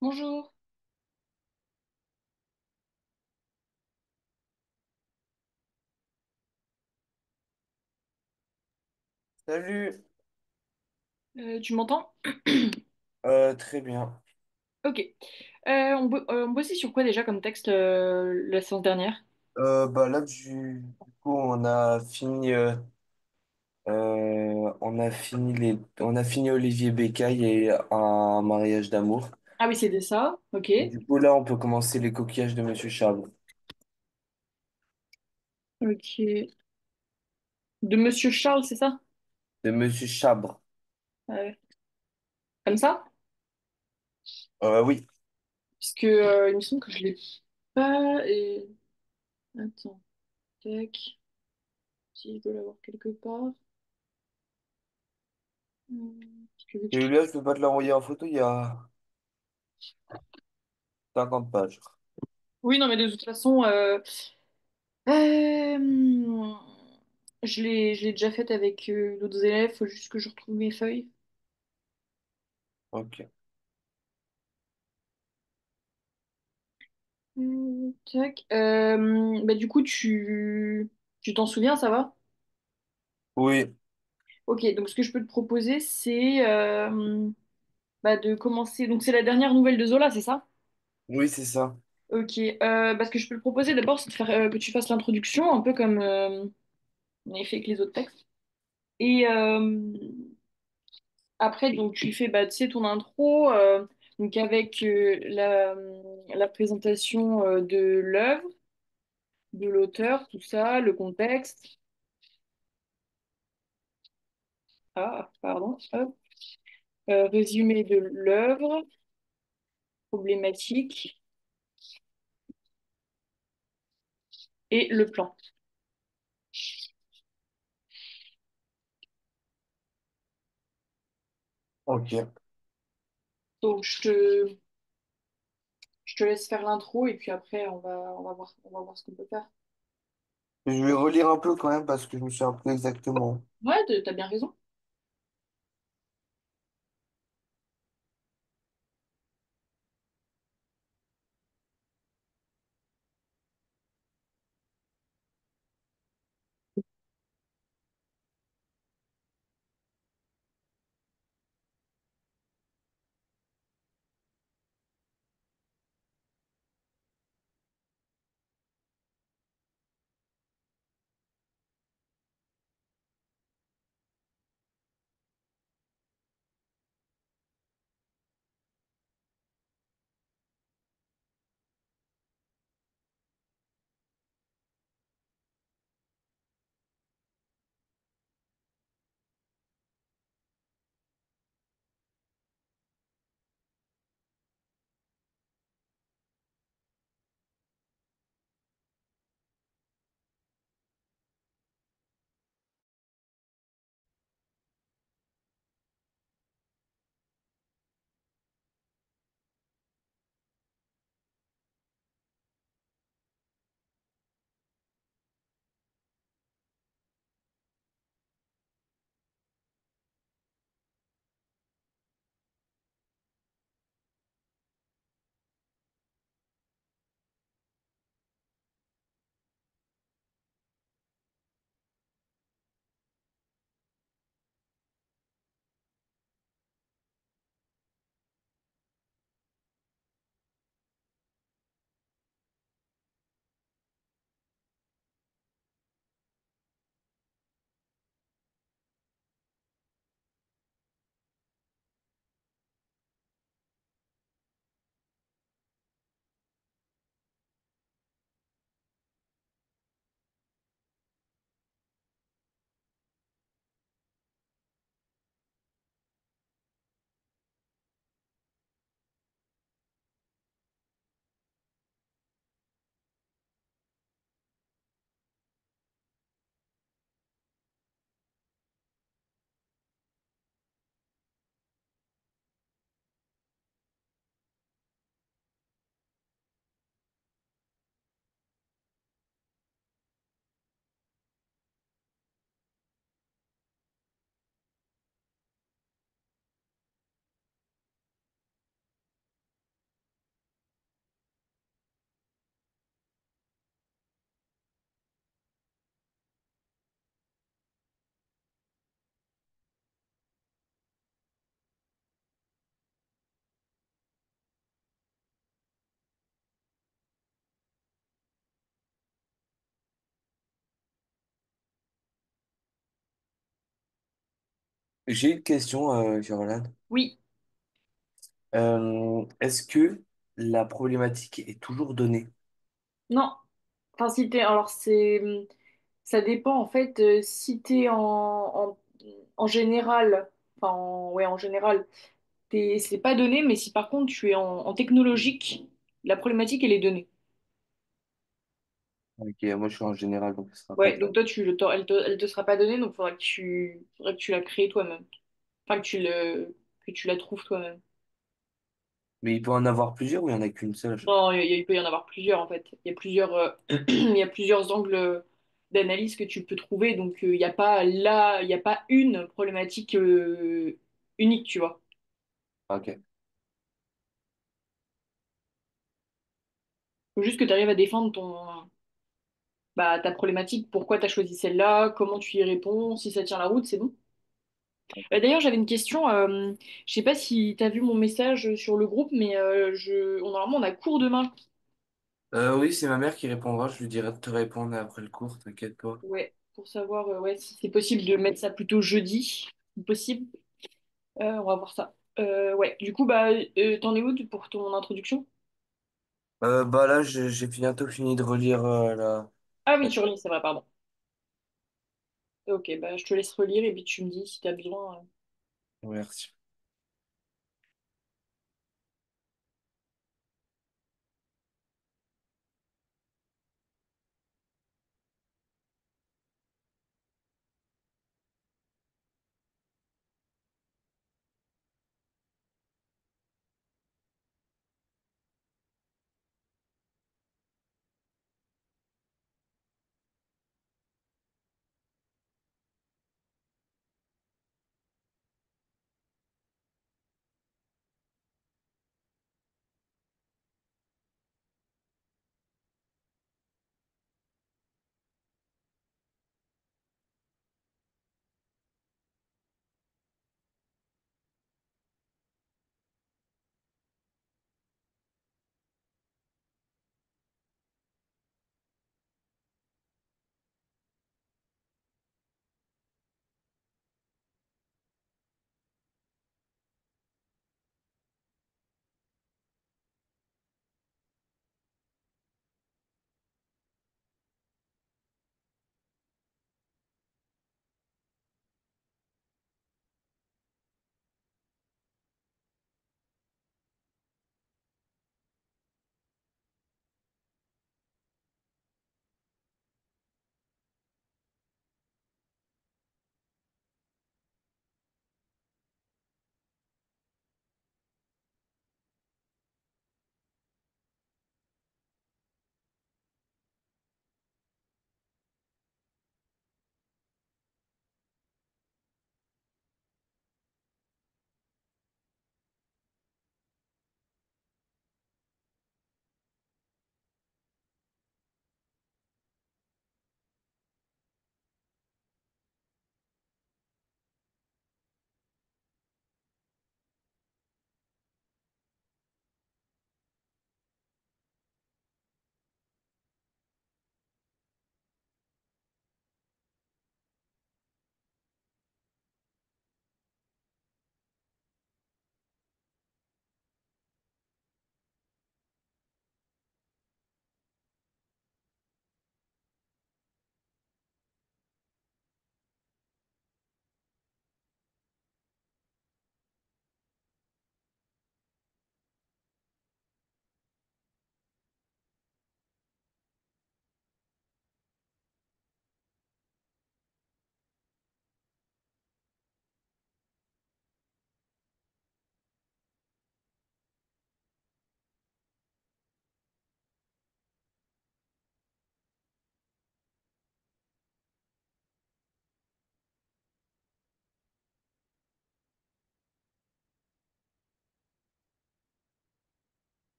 Bonjour. Salut, Tu m'entends? très bien. Ok. On bossait sur quoi déjà comme texte la séance dernière? Là, du coup, on a fini Olivier Bécaille et un mariage d'amour. Ah oui, c'était ça. Ok. Et du coup, là, on peut commencer les coquillages de Monsieur Chabre. Ok. De Monsieur Charles, c'est ça? De Monsieur Chabre. Ouais. Comme ça? Oui. Parce que il me semble que je l'ai pas. Et... Attends. Tac. Si je dois l'avoir quelque part. Parce que vu que Et là, je peux pas te l'envoyer en photo, il y a 50 pages. Oui, non, mais de toute façon, euh, je l'ai déjà faite avec d'autres élèves. Faut juste que je retrouve mes feuilles. Ok. Tac. Bah, du coup, tu t'en souviens, ça va? Oui, Ok, donc ce que je peux te proposer, c'est bah, de commencer. Donc, c'est la dernière nouvelle de Zola, c'est ça? oui, c'est ça. Ok, bah, ce que je peux te proposer d'abord, c'est de faire, que tu fasses l'introduction, un peu comme on avait fait avec les autres textes. Et après, donc, tu fais bah, tu sais, ton intro, donc avec la présentation de l'œuvre, de l'auteur, tout ça, le contexte. Ah, pardon. Hop. Résumé de l'œuvre, problématique et le plan. Ok. Donc je te laisse faire l'intro et puis après on va voir ce qu'on peut faire. Je vais relire un peu quand même parce que je me suis un peu exactement. Ouais, t'as bien raison. J'ai une question, Caroline. Oui, Est-ce que la problématique est toujours donnée? non. Enfin, si t'es, alors ça dépend en fait. Si t'es en général, enfin, ouais, en général, c'est pas donné, mais si par contre tu es en technologique, la problématique elle est donnée. Ok, moi je suis en général, donc ce sera pas Ouais, donné. donc toi, elle te sera pas donnée, donc faudra que tu la crées toi-même. Enfin, que tu la trouves toi-même. Mais il peut en avoir plusieurs ou il y en a qu'une seule à chaque fois? Non, il peut y en avoir plusieurs en fait. Il y a plusieurs, il y a plusieurs angles d'analyse que tu peux trouver, donc il n'y a pas là, il n'y a pas une problématique unique, tu vois. Ok. Faut juste que tu arrives à défendre ta problématique, pourquoi tu as choisi celle-là, comment tu y réponds, si ça tient la route, c'est bon. D'ailleurs, j'avais une question. Je sais pas si tu as vu mon message sur le groupe, mais normalement, on a cours demain. Oui, c'est ma mère qui répondra. Je lui dirai de te répondre après le cours, t'inquiète pas. Ouais, pour savoir ouais, si c'est possible de mettre ça plutôt jeudi. Possible. On va voir ça. Ouais, du coup, t'en es où pour ton introduction? Bah là, j'ai bientôt fini de relire Ah oui, tu relis, c'est vrai, pardon. Ok, bah je te laisse relire et puis tu me dis si t'as besoin. Merci.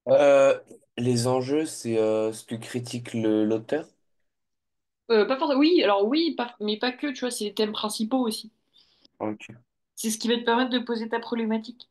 Euh, les enjeux, c'est ce que critique l'auteur. Pas forcément. Oui, alors oui, mais pas que, tu vois, c'est les thèmes principaux aussi. Ok. C'est ce qui va te permettre de poser ta problématique.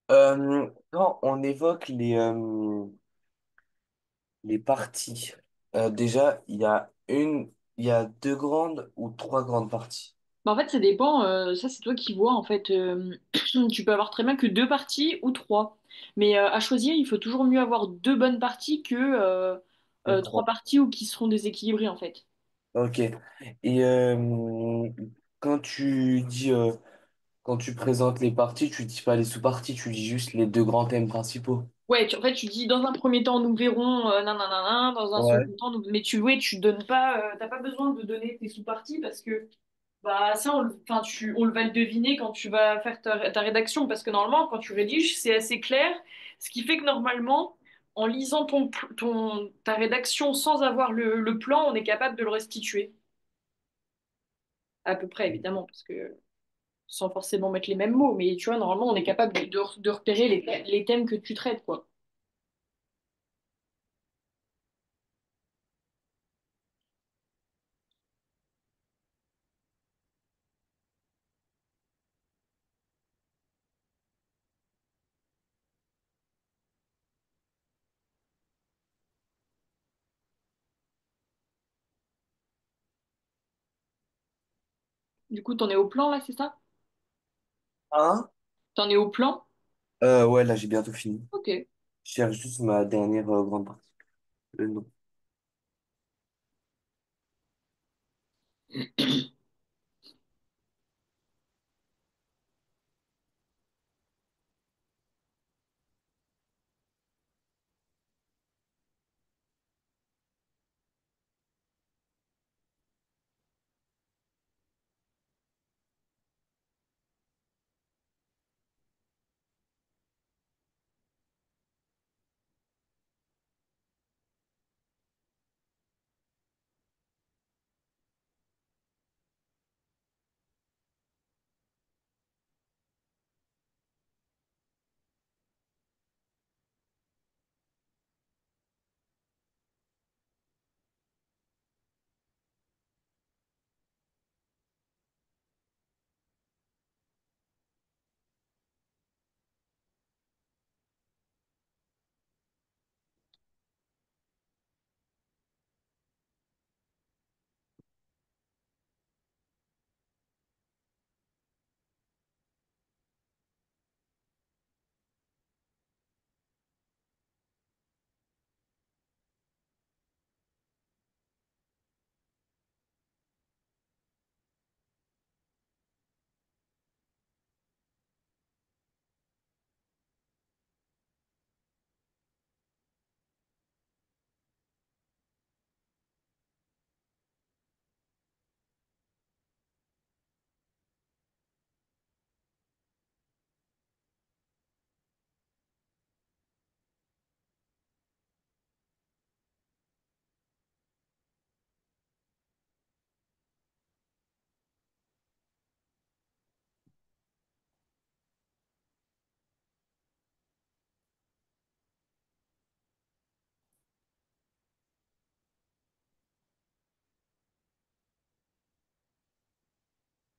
Quand on évoque les parties, déjà, il y a deux grandes ou trois grandes parties. Bah, en fait, ça dépend. Ça, c'est toi qui vois. En fait, tu peux avoir très bien que deux parties ou trois. Mais à choisir, il faut toujours mieux avoir deux bonnes parties que trois Trois. parties ou qui seront déséquilibrées, en fait. Ok. Et quand tu dis, quand tu présentes les parties, tu dis pas les sous-parties, tu dis juste les deux grands thèmes principaux. Ouais, en fait, tu dis dans un premier temps, nous verrons, nanana, dans un Ouais. second temps, mais tu donnes pas, t'as pas besoin de donner tes sous-parties parce que bah ça, enfin, on le va le deviner quand tu vas faire ta rédaction parce que normalement, quand tu rédiges, c'est assez clair, ce qui fait que normalement, en lisant ta rédaction sans avoir le plan, on est capable de le restituer, à peu près évidemment, parce que sans forcément mettre les mêmes mots, mais tu vois, normalement, on est capable de repérer les thèmes que tu traites, quoi. Du coup, t'en es au plan, là, c'est ça? Hein? T'en es au plan? Ouais, là, j'ai bientôt fini. Ok. Je cherche juste ma dernière grande partie. Le nom.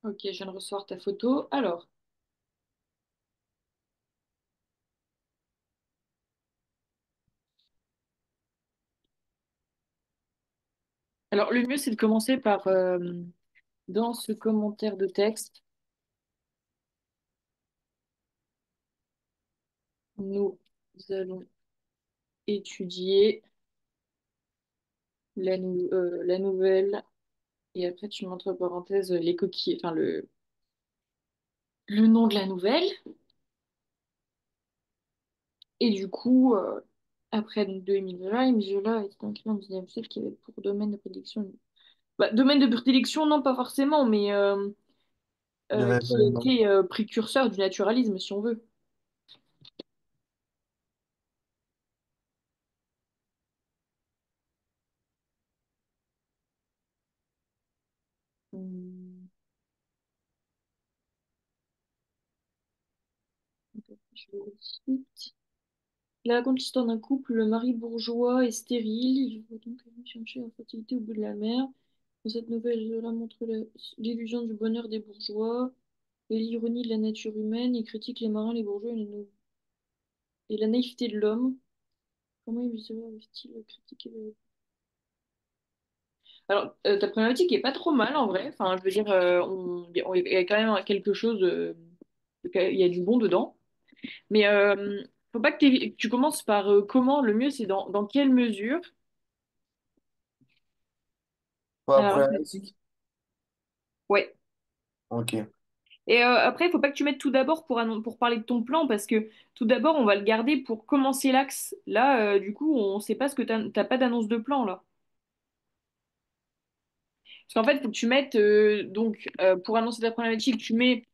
Ok, je viens de recevoir ta photo. Alors, le mieux, c'est de commencer par, dans ce commentaire de texte, nous allons étudier la nouvelle, et après, tu mets entre parenthèses les coquilles, enfin, le nom de la nouvelle. Et du coup, après donc, de Émile Zola, Émile Zola était un écrivain du 19e siècle qui avait pour domaine de prédilection. Bah, domaine de prédilection, non, pas forcément, mais Il avait qui a été précurseur du naturalisme, si on veut. Hum, je cite. Il raconte l'histoire d'un couple, le mari bourgeois et stérile. Il va donc aller chercher la fertilité au bout de la mer. Dans cette nouvelle, Zola montre l'illusion du bonheur des bourgeois et l'ironie de la nature humaine. Il critique les marins, les bourgeois et la naïveté de l'homme. Comment Émile Zola arrive-t-il à critiquer le... Alors, ta problématique est pas trop mal en vrai. Enfin, je veux dire, il y a quand même quelque chose, il y a du bon dedans. Mais faut pas que tu commences par comment. Le mieux, c'est dans quelle mesure. Pas la Alors, problématique? ouais. Ok. Et après, il faut pas que tu mettes tout d'abord pour parler de ton plan, parce que tout d'abord, on va le garder pour commencer l'axe. Là, du coup, on sait pas ce que t'as pas d'annonce de plan là. Parce qu'en fait, faut que tu mettes donc pour annoncer ta problématique, tu mets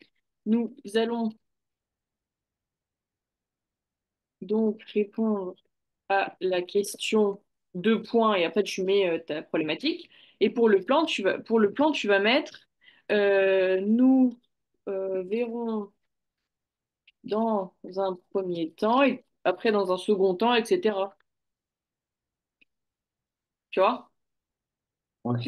nous allons donc répondre à la question deux points et après tu mets ta problématique. Et pour le plan, tu vas mettre nous. verront dans un premier temps et après dans un second temps, etc. Tu vois? Ok.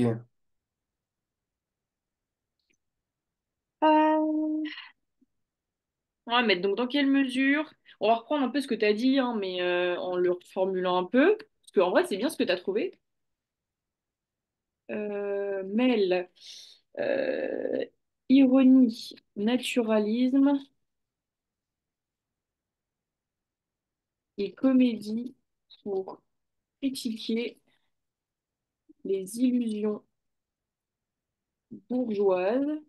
On va mettre donc dans quelle mesure? On va reprendre un peu ce que tu as dit, hein, mais en le reformulant un peu. Parce qu'en vrai, c'est bien ce que tu as trouvé. Mêle euh, ironie, naturalisme et comédie pour critiquer les illusions bourgeoises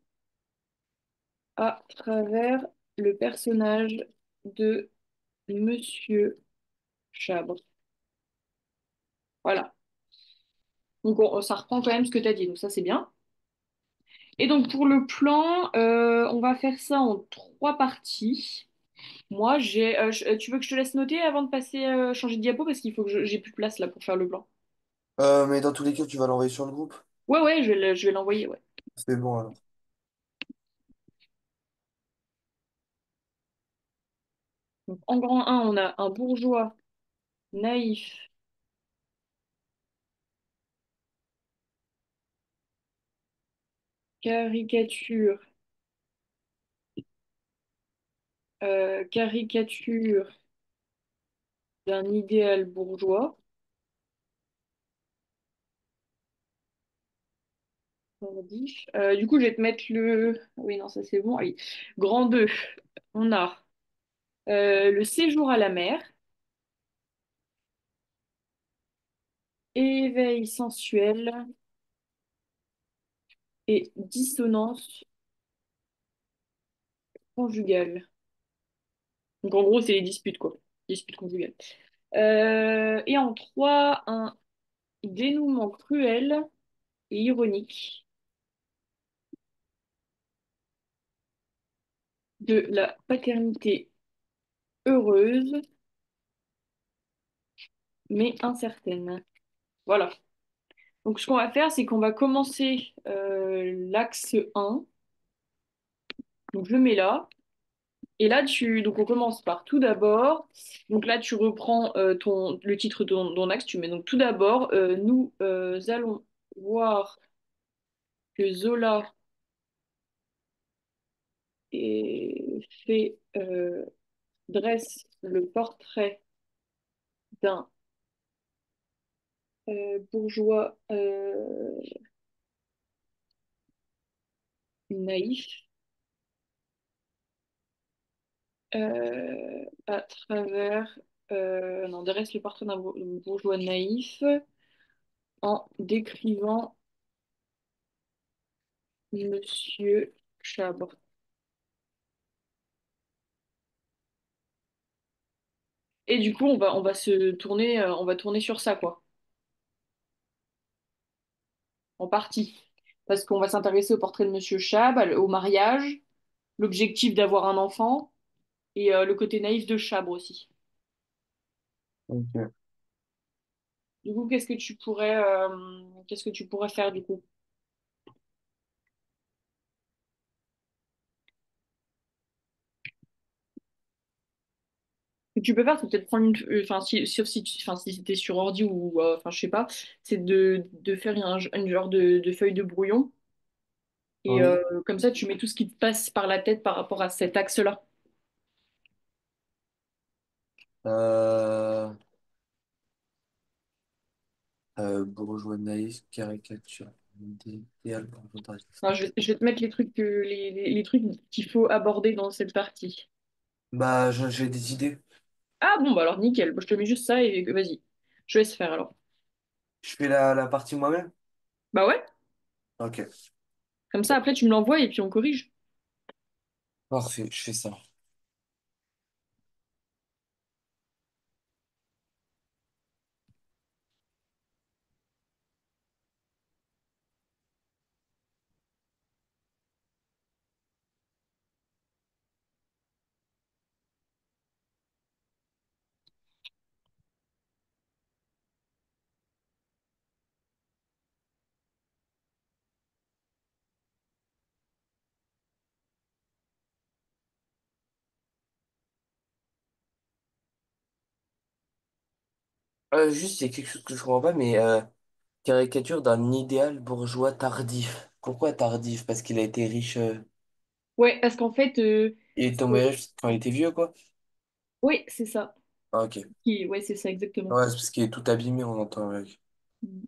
à travers le personnage de Monsieur Chabre. Voilà. Donc ça reprend quand même ce que tu as dit, donc ça c'est bien. Et donc pour le plan, on va faire ça en trois parties. Moi, tu veux que je te laisse noter avant de passer changer de diapo parce qu'il faut que j'ai plus de place là pour faire le plan. Mais dans tous les cas, tu vas l'envoyer sur le groupe. Ouais, ouais, je vais l'envoyer, ouais. C'est bon alors. Donc, en grand un, on a un bourgeois naïf, caricature, caricature d'un idéal bourgeois. Tardif. Du coup, je vais te mettre le. Oui, non, ça c'est bon. Ah oui. Grand 2, on a le séjour à la mer, éveil sensuel et dissonance conjugale. Donc en gros, c'est les disputes, quoi. Disputes conjugales. Et en 3, un dénouement cruel et ironique de la paternité heureuse mais incertaine. Voilà. Donc ce qu'on va faire, c'est qu'on va commencer l'axe 1. Donc je le mets là. Et là, donc on commence par tout d'abord. Donc là, tu reprends le titre de ton axe. Tu mets donc tout d'abord, nous allons voir que Zola dresse le portrait d'un bourgeois naïf à travers, non, dresse le portrait d'un bourgeois naïf en décrivant Monsieur Chabre. Et du coup, on va tourner sur ça, quoi, en partie. Parce qu'on va s'intéresser au portrait de Monsieur Chabre, au mariage, l'objectif d'avoir un enfant et le côté naïf de Chabre aussi. Ok. Du coup, qu'est-ce que tu pourrais faire du coup? Ce que tu peux faire, c'est peut-être prendre enfin, sauf si enfin, si t'es sur ordi ou, enfin, je sais pas, c'est de faire une genre de feuille de brouillon. Et Oui. comme ça, tu mets tout ce qui te passe par la tête par rapport à cet axe-là. Euh, bourgeois naïf, caricature. Idéal pour le portrait. Alors, je vais te mettre les trucs, les trucs qu'il faut aborder dans cette partie. Bah, j'ai des idées. Ah bon, bah alors nickel. Bon, je te mets juste ça et vas-y. Je laisse faire alors. Je fais la partie moi-même? Bah ouais, Ok. comme ça après tu me l'envoies et puis on corrige. Parfait, je fais ça. Juste, il y a quelque chose que je comprends pas, mais caricature d'un idéal bourgeois tardif. Pourquoi tardif? Parce qu'il a été riche. Ouais, parce qu'en fait, Il est tombé riche quand il était vieux, quoi? oui, c'est ça. Ah, ok. Ouais, c'est ça, exactement. Ouais, c'est parce qu'il est tout abîmé, on entend. Ouais. Mm.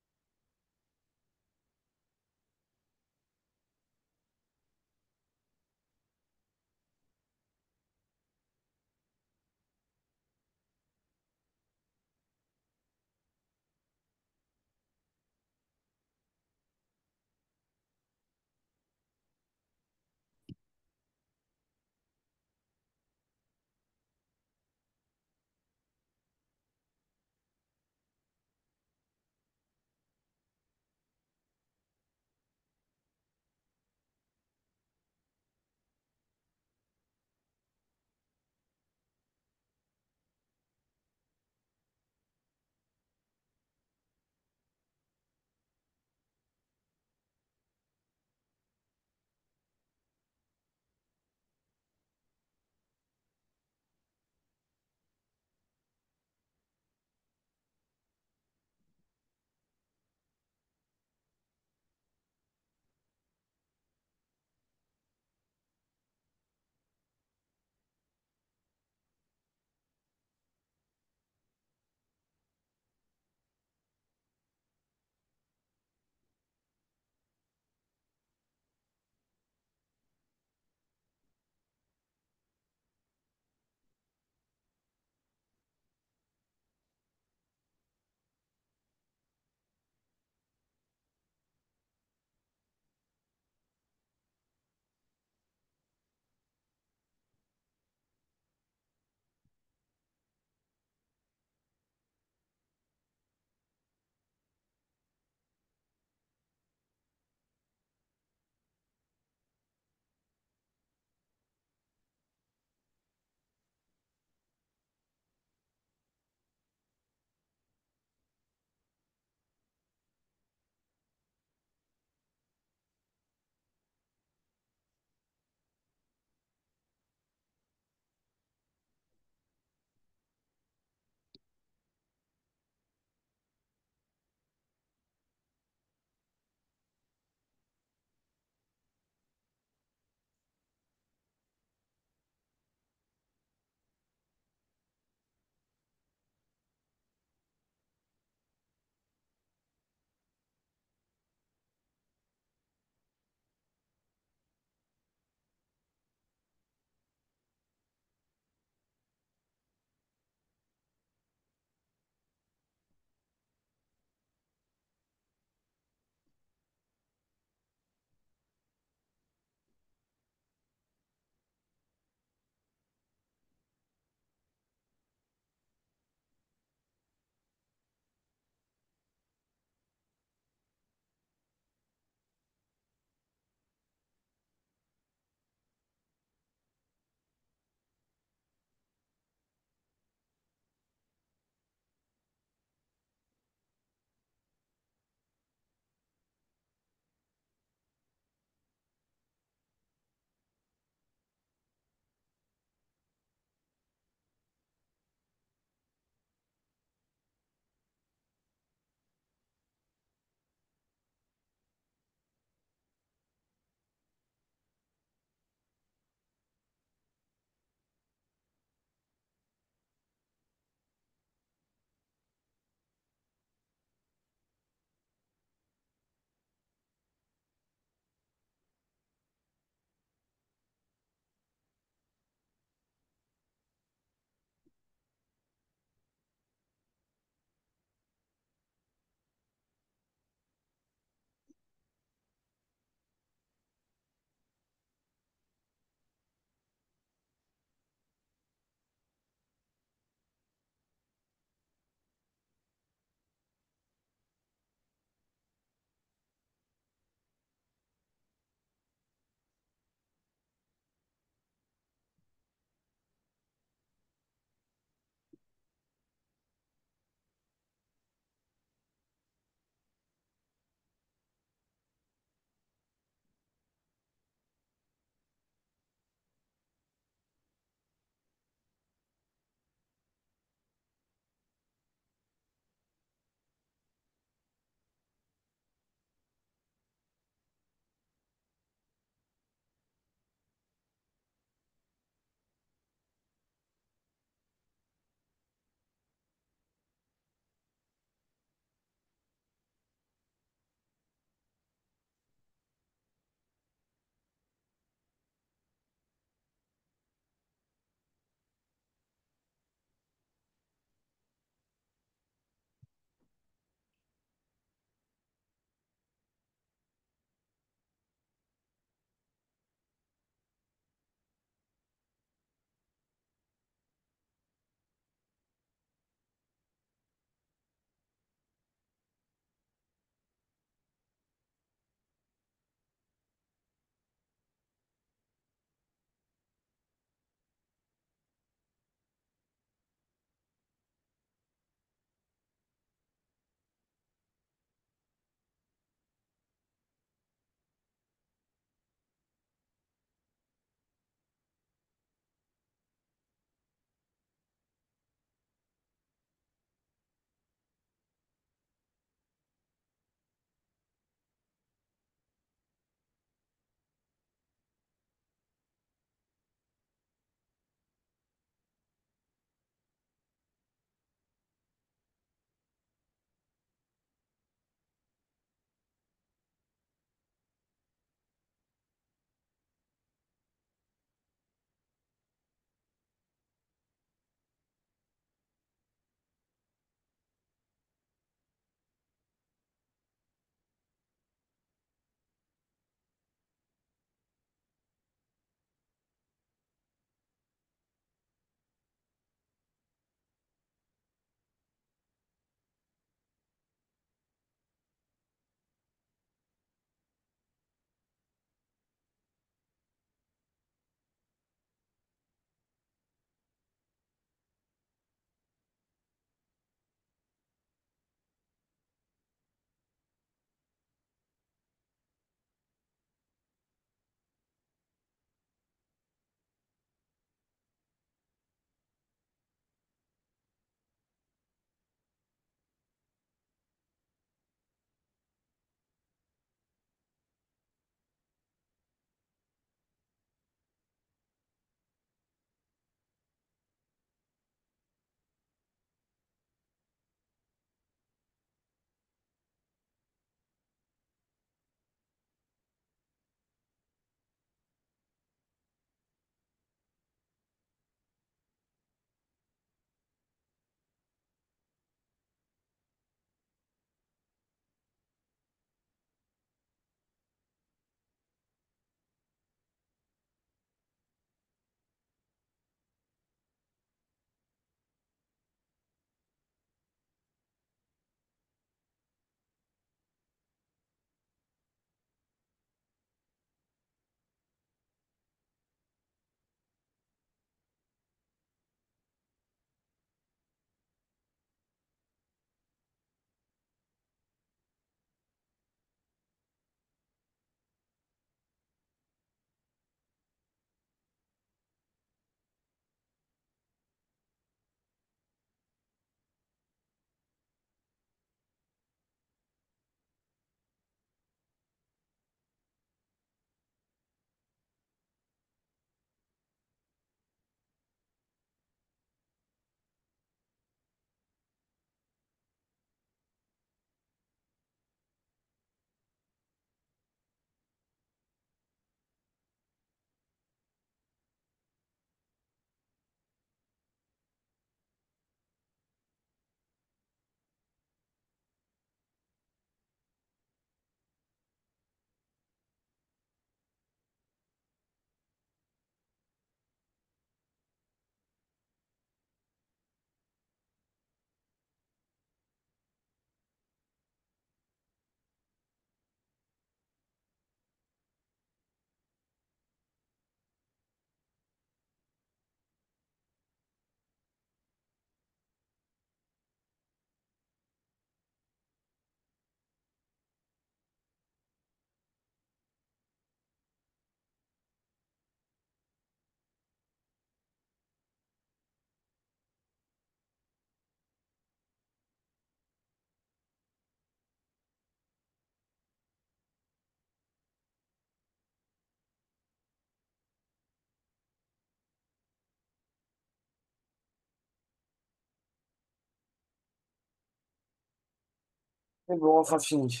Et bon, enfin fini.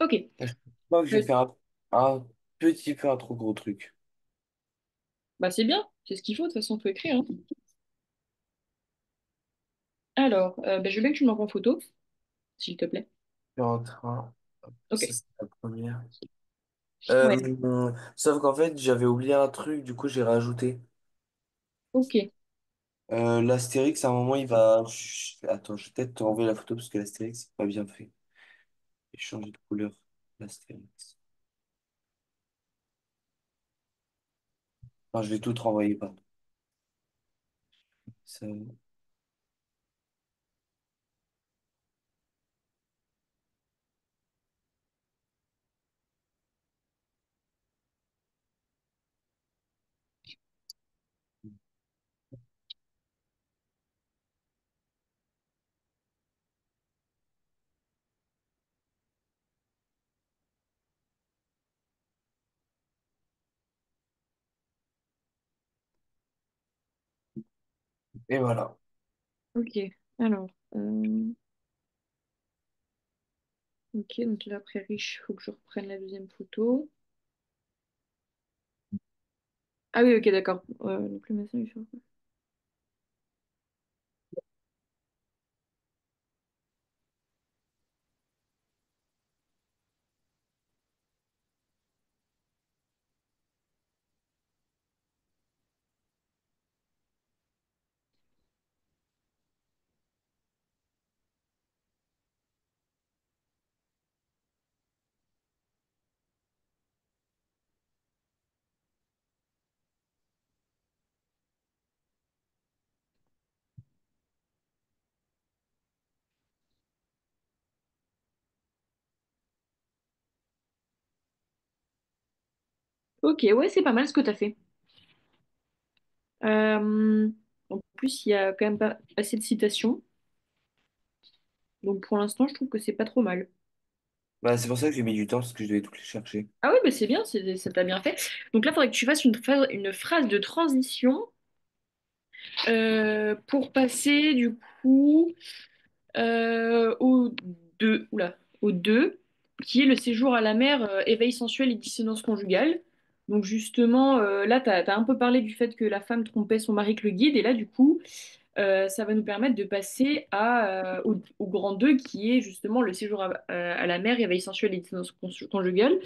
Ok. Je crois que je Euh, vais faire un petit peu un trop gros truc. Bah c'est bien, c'est ce qu'il faut, de toute façon, faut écrire, hein. Alors, bah, je veux bien que tu m'envoies en photo, s'il te plaît. Je suis en train. Ok. Ça, c'est la première. Ouais, Sauf qu'en fait, j'avais oublié un truc, du coup, j'ai rajouté. ok. L'Astérix, à un moment, il va. Attends, je vais peut-être te renvoyer la photo parce que l'Astérix, c'est pas bien fait. J'ai changé de couleur. L'Astérix. Enfin, je vais tout te renvoyer, pardon. Ça- Et voilà. Ok. Alors, ok, donc là, après riche, il faut que je reprenne la deuxième photo. Ah oui, ok, d'accord. Donc le maçon, il fait... Ok, ouais, c'est pas mal ce que t'as fait. Euh, En plus, il y a quand même pas assez de citations. Donc pour l'instant, je trouve que c'est pas trop mal. Bah, c'est pour ça que j'ai mis du temps parce que je devais toutes les chercher. Ah oui, bah c'est bien, ça t'a bien fait. Donc là, il faudrait que tu fasses une phrase de transition pour passer du coup au 2, oula, au 2, qui est le séjour à la mer, éveil sensuel et dissonance conjugale. Donc justement, là, tu as, un peu parlé du fait que la femme trompait son mari que le guide, et là, du coup, ça va nous permettre de passer au grand 2 qui est justement le séjour à la mer, éveil sensuel et dissonance conjugale.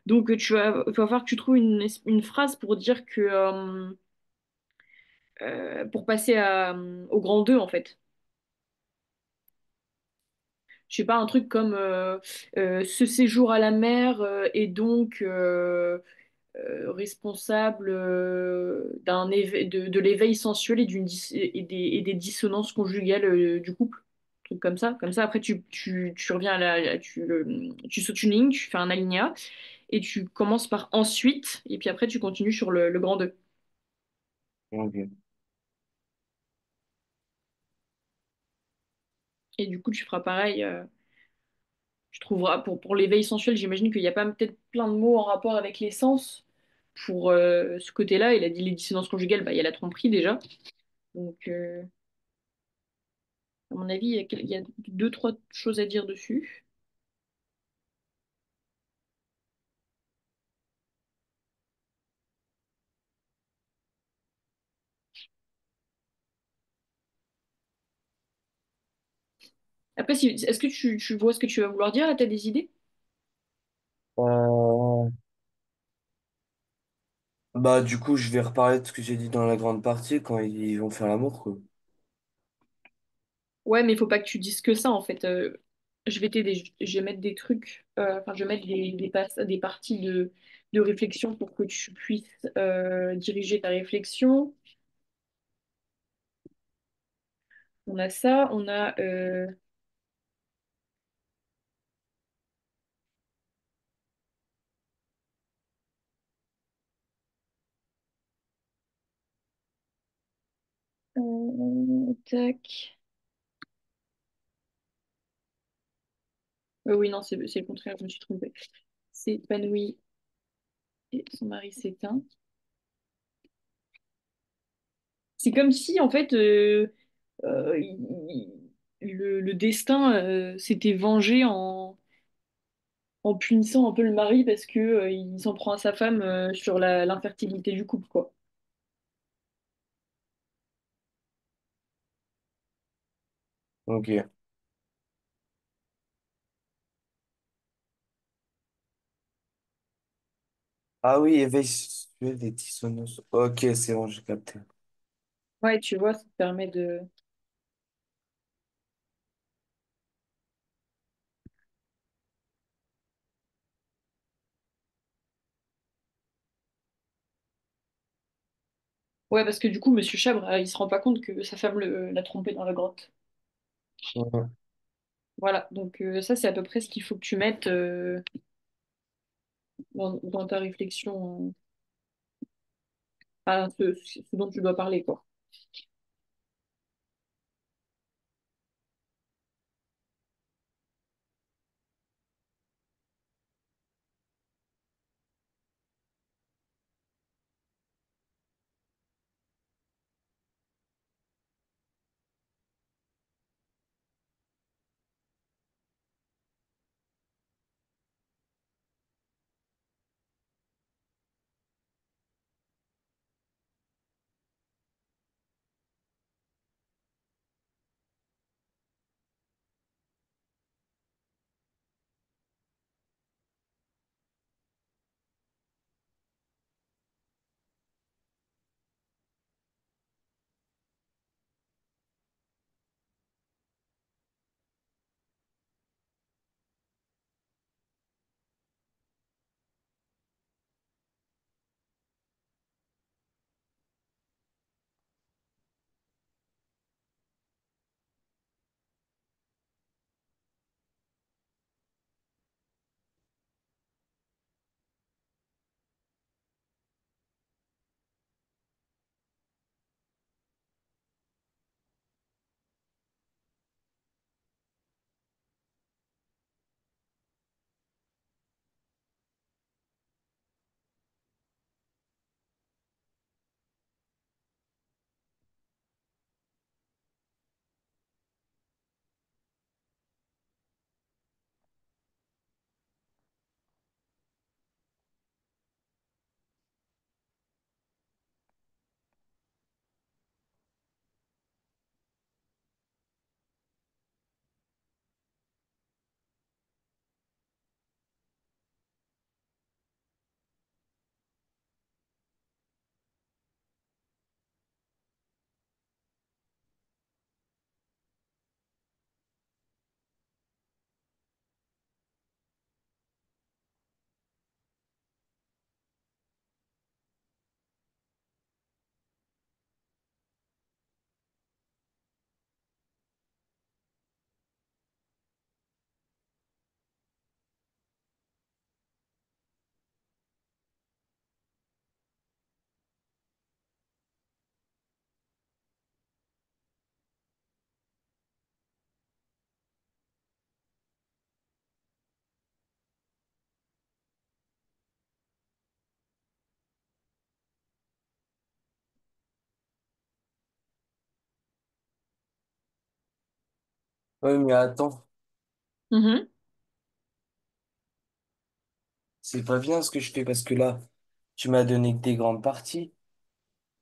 Donc il va falloir que tu trouves une phrase pour dire que... pour passer au grand 2 en fait. Je sais pas, un truc comme ce séjour à la mer est donc responsable de l'éveil sensuel et des dissonances conjugales du couple. Un truc comme ça. Comme ça, après, tu reviens tu sautes une ligne, tu fais un alinéa et tu commences par ensuite, et puis après, tu continues sur le grand 2. Ok. Et du coup, tu feras pareil. Tu trouveras, pour l'éveil sensuel, j'imagine qu'il n'y a pas peut-être plein de mots en rapport avec les sens pour ce côté-là. Il a dit les dissonances conjugales, bah, il y a la tromperie déjà. Donc, à mon avis, il y a deux, trois choses à dire dessus. Après, est-ce que tu vois ce que tu vas vouloir dire là? T'as des idées? Euh, Bah, du coup, je vais reparler de ce que j'ai dit dans la grande partie quand ils vont faire l'amour, quoi. Ouais, mais il faut pas que tu dises que ça en fait. Je vais t'aider. Je vais mettre des trucs, enfin, je vais mettre des parties de réflexion pour que tu puisses diriger ta réflexion. On a ça, on a tac. Oui, non, c'est le contraire, je me suis trompée. C'est épanoui et son mari s'éteint. C'est comme si, en fait, euh, il- le destin s'était vengé en punissant un peu le mari parce que il s'en prend à sa femme sur l'infertilité du couple, quoi. Ok. Ah oui, éveil sexuel des dissonances. Ok, c'est bon, j'ai capté. Ouais, tu vois, ça te permet de... Ouais, parce que du coup, Monsieur Chabre, il se rend pas compte que sa femme l'a trompé dans la grotte. Ouais. Voilà, donc ça, c'est à peu près ce qu'il faut que tu mettes dans ta réflexion, à ce dont tu dois parler, quoi. Ouais, mais attends, Mhm. c'est pas bien ce que je fais parce que là, tu m'as donné que des grandes parties.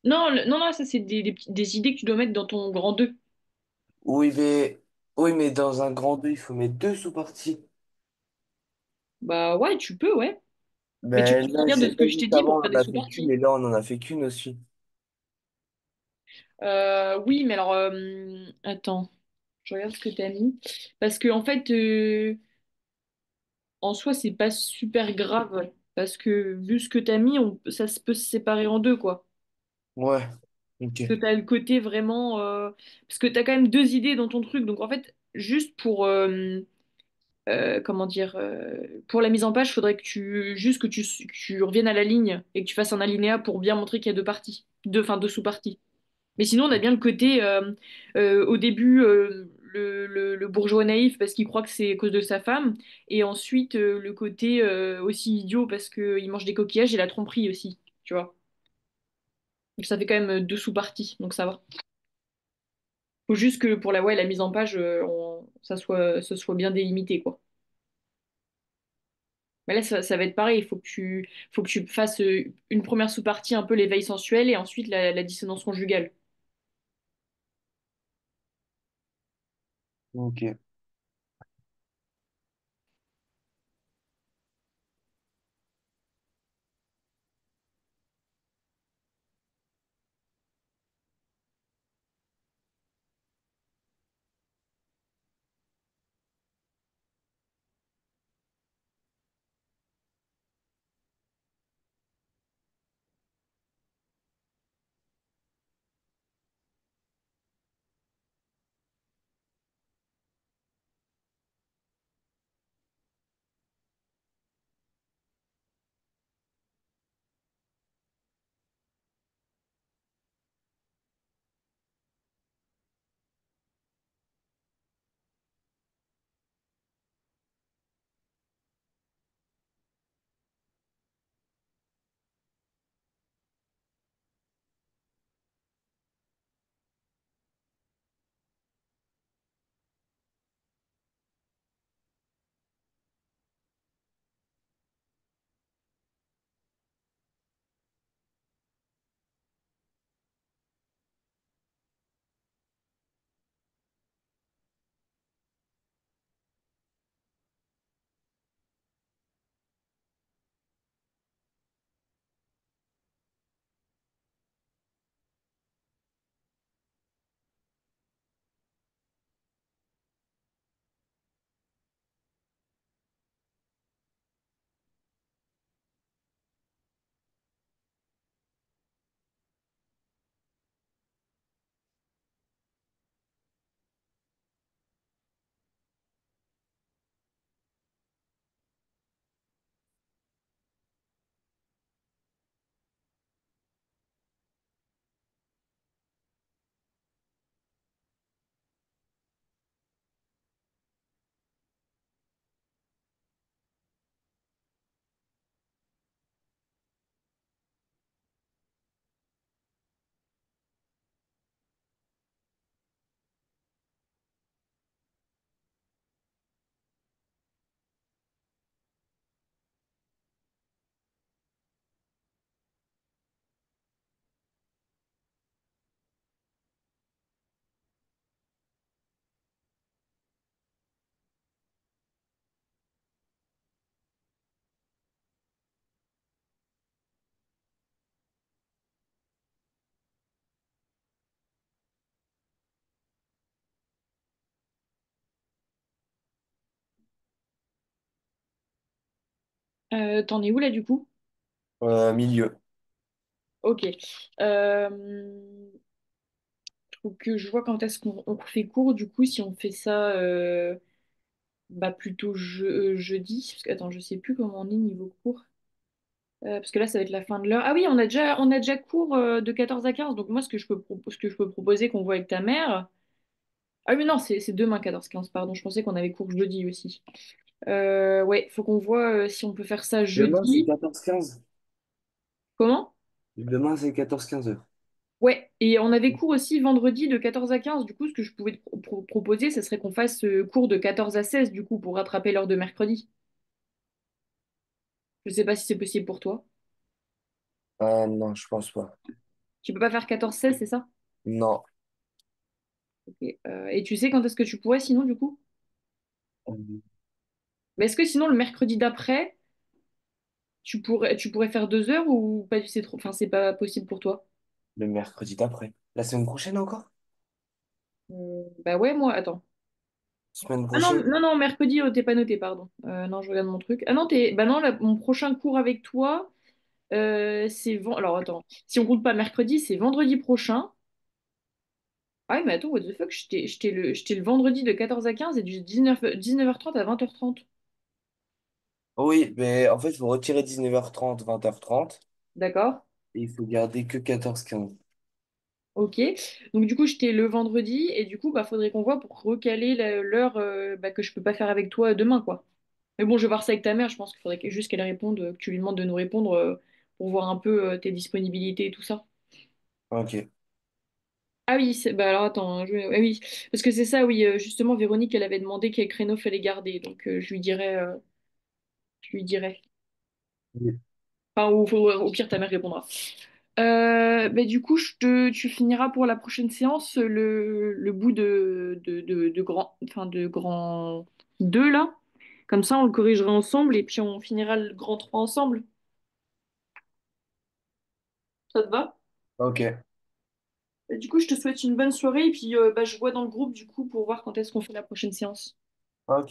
Non, non, non, ça, c'est des idées que tu dois mettre dans ton grand 2. Oui, mais dans un grand 2 il faut mettre deux sous-parties. Bah ouais, tu peux, ouais. Mais tu peux Ben te là, servir de ce là, que je t'ai juste dit avant, pour on faire en des a fait qu'une sous-parties. et là, on en a fait qu'une aussi. Oui, mais alors, attends, je regarde ce que t'as mis. Parce que, en fait, en soi, c'est pas super grave. Parce que, vu ce que t'as mis, ça peut se séparer en deux, quoi. Ouais, ok. Parce que t'as le côté vraiment. Parce que t'as quand même deux idées dans ton truc. Donc, en fait, juste pour. Comment dire, pour la mise en page, il faudrait que tu reviennes à la ligne et que tu fasses un alinéa pour bien montrer qu'il y a deux parties, enfin deux sous-parties. Mais sinon, on a bien le côté au début le bourgeois naïf parce qu'il croit que c'est à cause de sa femme, et ensuite le côté aussi idiot parce qu'il mange des coquillages et la tromperie aussi, tu vois. Donc ça fait quand même deux sous-parties, donc ça va. Faut juste que pour la, ouais, la mise en page, ça soit bien délimité, quoi. Mais là, ça va être pareil. Il faut que tu fasses une première sous-partie, un peu l'éveil sensuel, et ensuite la dissonance conjugale. Ok. T'en es où là, du coup? Milieu. Ok. Faut que je vois quand est-ce qu'on fait cours, du coup, si on fait ça bah, plutôt jeudi. Parce que, attends, je sais plus comment on est niveau cours. Parce que là, ça va être la fin de l'heure. Ah oui, on a déjà cours de 14 à 15. Donc moi, ce que je peux proposer qu'on voit avec ta mère. Ah oui, non, c'est demain 14-15, pardon. Je pensais qu'on avait cours jeudi aussi. Ouais, faut qu'on voit si on peut faire ça Demain, c'est jeudi. 14-15. Comment? Demain, c'est 14-15 heures. Ouais, et on avait cours aussi vendredi de 14 à 15. Du coup, ce que je pouvais te proposer, ce serait qu'on fasse cours de 14 à 16, du coup, pour rattraper l'heure de mercredi. Je sais pas si c'est possible pour toi. Ah non, je pense pas. Tu peux pas faire 14-16, c'est ça? Non. Ok. Et tu sais quand est-ce que tu pourrais sinon, du coup? Mais est-ce que sinon, le mercredi d'après, tu pourrais faire 2 heures ou pas, c'est trop, enfin, c'est pas possible pour toi? Le mercredi d'après. La semaine prochaine encore? Bah ouais, moi, attends. Semaine Ah non, prochaine? non, non, mercredi, t'es pas noté, pardon. Non, je regarde mon truc. Ah non, bah non, mon prochain cours avec toi, alors attends, si on compte pas mercredi, c'est vendredi prochain. Ah oui, mais attends, what the fuck, j'étais le vendredi de 14 à 15 et du 19h30 à 20h30. Oui, mais en fait, il faut retirer 19h30, 20h30. D'accord? Et il faut garder que 14-15. Ok. Donc du coup, j'étais le vendredi et du coup, bah faudrait qu'on voit pour recaler l'heure bah, que je peux pas faire avec toi demain, quoi. Mais bon, je vais voir ça avec ta mère, je pense qu'il faudrait juste qu'elle réponde, que tu lui demandes de nous répondre pour voir un peu tes disponibilités et tout ça. Ok. Ah oui, bah alors attends, ah oui, parce que c'est ça, oui, justement, Véronique, elle avait demandé quel créneau fallait garder, donc je lui dirai. Oui. Enfin, ou au pire, ta mère répondra. Bah, du coup, tu finiras pour la prochaine séance le bout de grand, enfin, de grand 2 là. Comme ça, on le corrigera ensemble et puis on finira le grand 3 ensemble. Ça te va? Ok. Bah, du coup, je te souhaite une bonne soirée et puis bah, je vois dans le groupe du coup pour voir quand est-ce qu'on fait la prochaine séance. Ok.